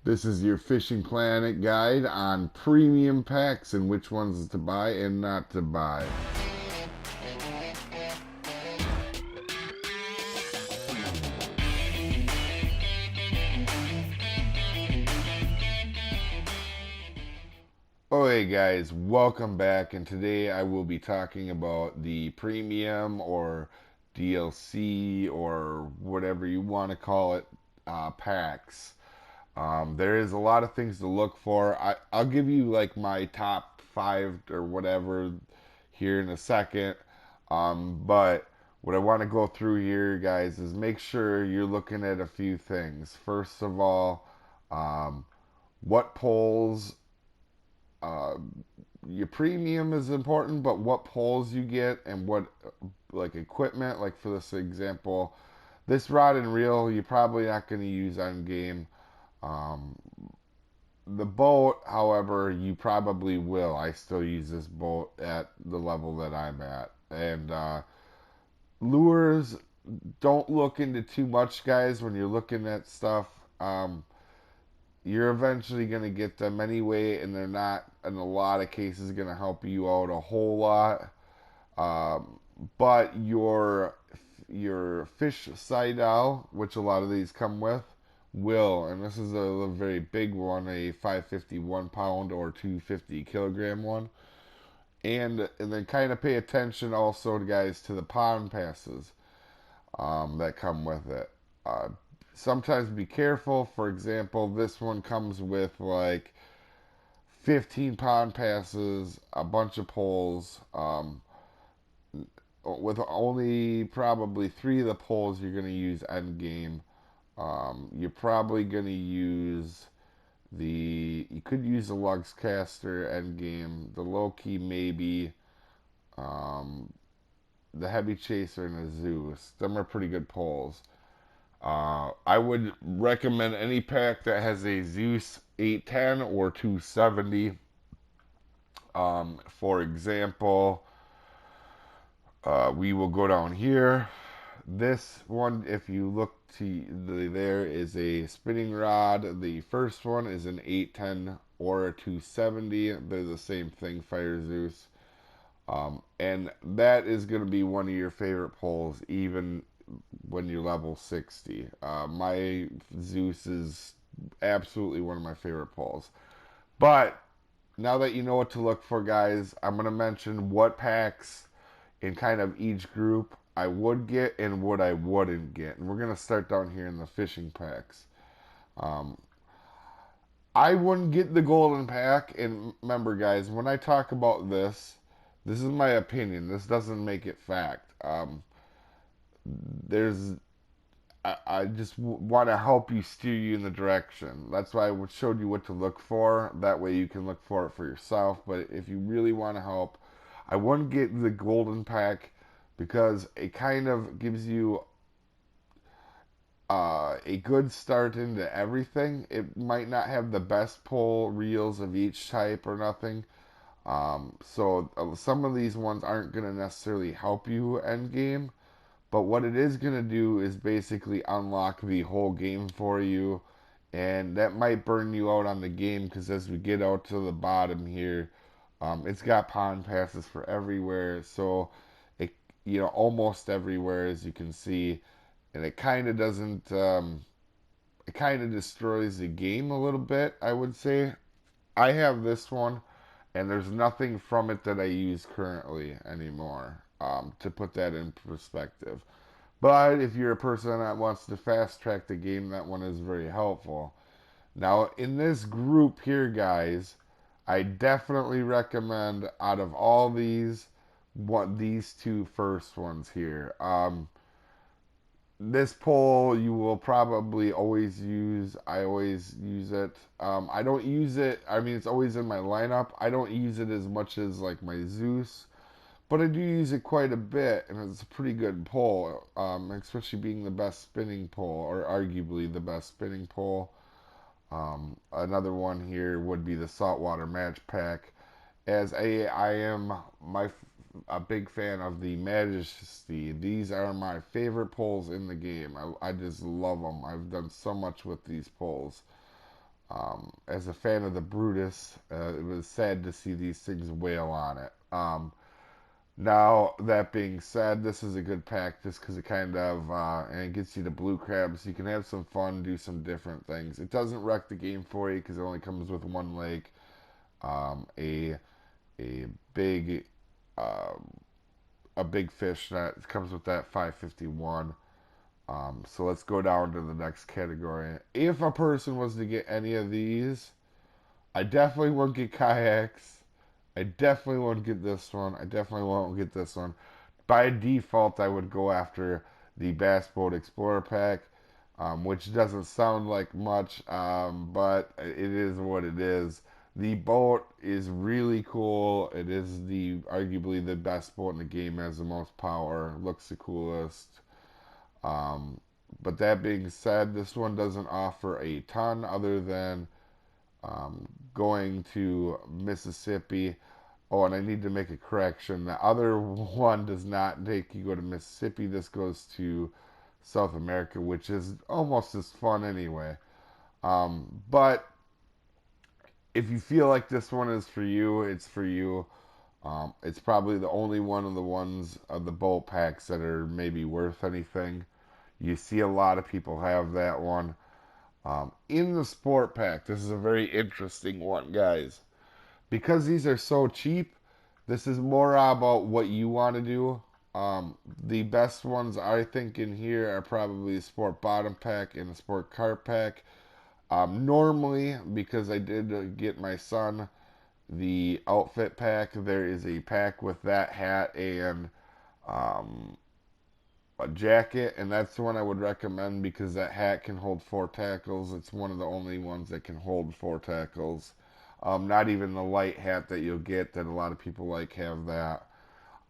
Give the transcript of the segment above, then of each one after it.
This is your Fishing Planet guide on premium packs and which ones to buy and not to buy. Oh hey guys, welcome back, and today I will be talking about the premium or DLC or whatever you want to call it packs. There is a lot of things to look for. I'll give you like my top five or whatever here in a second. But what I want to go through here, guys, is make sure you're looking at a few things. First of all, um, what poles, uh, your premium is important, but what poles you get and what like equipment, like for this example, this rod and reel, you're probably not going to use on game. Um, the boat, however, you probably will. I still use this boat at the level that I'm at. And lures, don't look into too much, guys, when you're looking at stuff. Um, you're eventually going to get them anyway, and they're not, in a lot of cases, going to help you out a whole lot. But your fish side owl, which a lot of these come with, will, and this is a very big one, a 550 1 pound or 250 kilogram one, and then kind of pay attention also, guys, to the pond passes that come with it. Uh, Sometimes be careful. For example, this one comes with like 15 pond passes, a bunch of poles. With only probably three of the poles you're going to use end game. You're probably going to use you could use the Lugs caster end game, the low key maybe, um, the heavy chaser and the Zeus. Them are pretty good poles. I would recommend any pack that has a Zeus 810 or 270. For example, we will go down here. This one, if you look there is a spinning rod. The first one is an 810 or a 270. They're the same thing, Fire Zeus. And that is going to be one of your favorite poles, even when you're level 60. My Zeus is absolutely one of my favorite poles. But now that you know what to look for, guys, I'm going to mention what packs in kind of each group I would get and what I wouldn't get. And we're going to start down here in the fishing packs. Um, I wouldn't get the golden pack. And remember, guys, when I talk about this is my opinion. This doesn't make it fact. There's I just want to help you steer you in the direction. That's why I showed you what to look for. That way you can look for it for yourself. But if you really want to help, I wouldn't get the golden pack because it kind of gives you a good start into everything. It might not have the best pull reels of each type or nothing. So some of these ones aren't going to necessarily help you end game. But what it is going to do is basically unlock the whole game for you. And that might burn you out on the game because as we get out to the bottom here, it's got pond passes for everywhere. So it, almost everywhere, as you can see. And it kind of doesn't, it kind of destroys the game a little bit, I would say. I have this one, and there's nothing from it that I use currently anymore, to put that in perspective. But if you're a person that wants to fast track the game, that one is very helpful. Now, in this group here, guys, I definitely recommend out of all these two first ones here. This pole you will probably always use. I always use it. I don't use it. I mean, it's always in my lineup. I don't use it as much as like my Zeus, but I do use it quite a bit, and it's a pretty good pole, especially being the best spinning pole, or arguably the best spinning pole. Another one here would be the saltwater match pack, as I am a big fan of the Majesty. These are my favorite poles in the game. I just love them. I've done so much with these poles. As a fan of the Brutus, it was sad to see these things wail on it. Now, that being said, this is a good pack just because it kind of and it gets you the blue crab, so you can have some fun, do some different things. It doesn't wreck the game for you because it only comes with one lake, a big a big fish that comes with that 551. So let's go down to the next category. If a person was to get any of these, I definitely won't get kayaks. I definitely won't get this one. I definitely won't get this one. By default, I would go after the Bass Boat Explorer pack, which doesn't sound like much, but it is what it is. The boat is really cool. It is the arguably the best boat in the game. Has the most power. Looks the coolest. Um, but that being said, this one doesn't offer a ton other than going to Mississippi. Oh, and I need to make a correction. The other one does not take you go to Mississippi. This goes to South America, which is almost as fun anyway. But if you feel like this one is for you, it's for you. It's probably the only one of the ones of the boat packs that are maybe worth anything. You see a lot of people have that one. In the sport pack, this is a very interesting one, guys. Because these are so cheap, this is more about what you want to do. The best ones I think in here are probably the sport bottom pack and the sport carp pack. Normally, because I did get my son the outfit pack, there is a pack with that hat and a jacket, and that's the one I would recommend because that hat can hold 4 tackles. It's one of the only ones that can hold 4 tackles. Not even the light hat that you'll get that a lot of people like have that.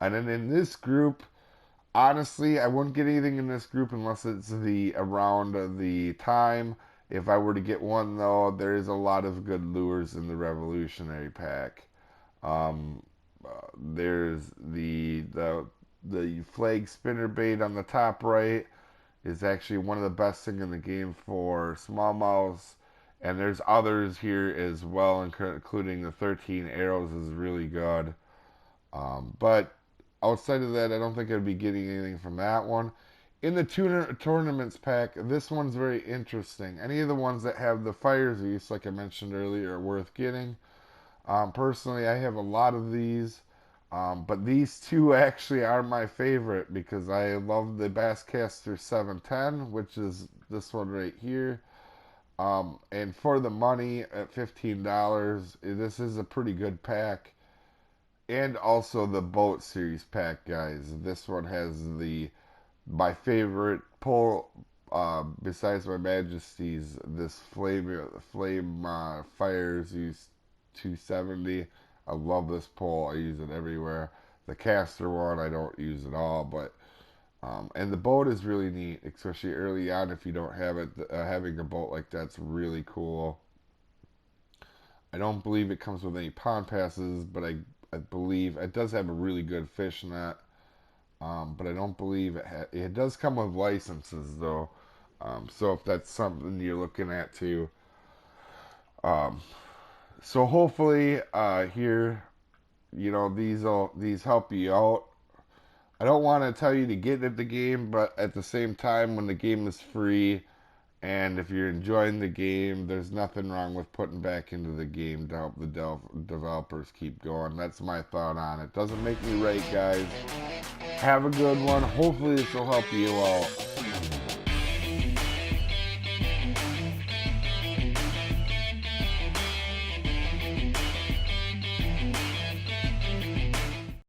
And then in this group, honestly, I wouldn't get anything in this group unless it's the around the time. If I were to get one though, there is a lot of good lures in the Revolutionary pack. There's the flag spinner bait on the top right is actually one of the best things in the game for smallmouths. And there's others here as well, including the 13 arrows is really good. But outside of that, I don't think I'd be getting anything from that one. In the tournaments pack, this one's very interesting. Any of the ones that have the fire Zeus, like I mentioned earlier, are worth getting. Personally, I have a lot of these. But these two actually are my favorite because I love the Basscaster 710, which is this one right here. And for the money at $15, this is a pretty good pack. And also the Boat Series pack, guys. This one has my favorite pull, besides my Majesty's, this Flame Fire Zeus 270. I love this pole. I use it everywhere. The caster one I don't use at all, but and the boat is really neat, especially early on if you don't have it. Having a boat like that's really cool. I don't believe it comes with any pond passes, but I believe it does have a really good fish net. But I don't believe it does come with licenses though. So if that's something you're looking at too. So hopefully here, these help you out. I don't want to tell you to get into the game, but at the same time, when the game is free, and if you're enjoying the game, there's nothing wrong with putting back into the game to help the developers keep going. That's my thought on it. Doesn't make me right, guys. Have a good one. Hopefully this will help you out.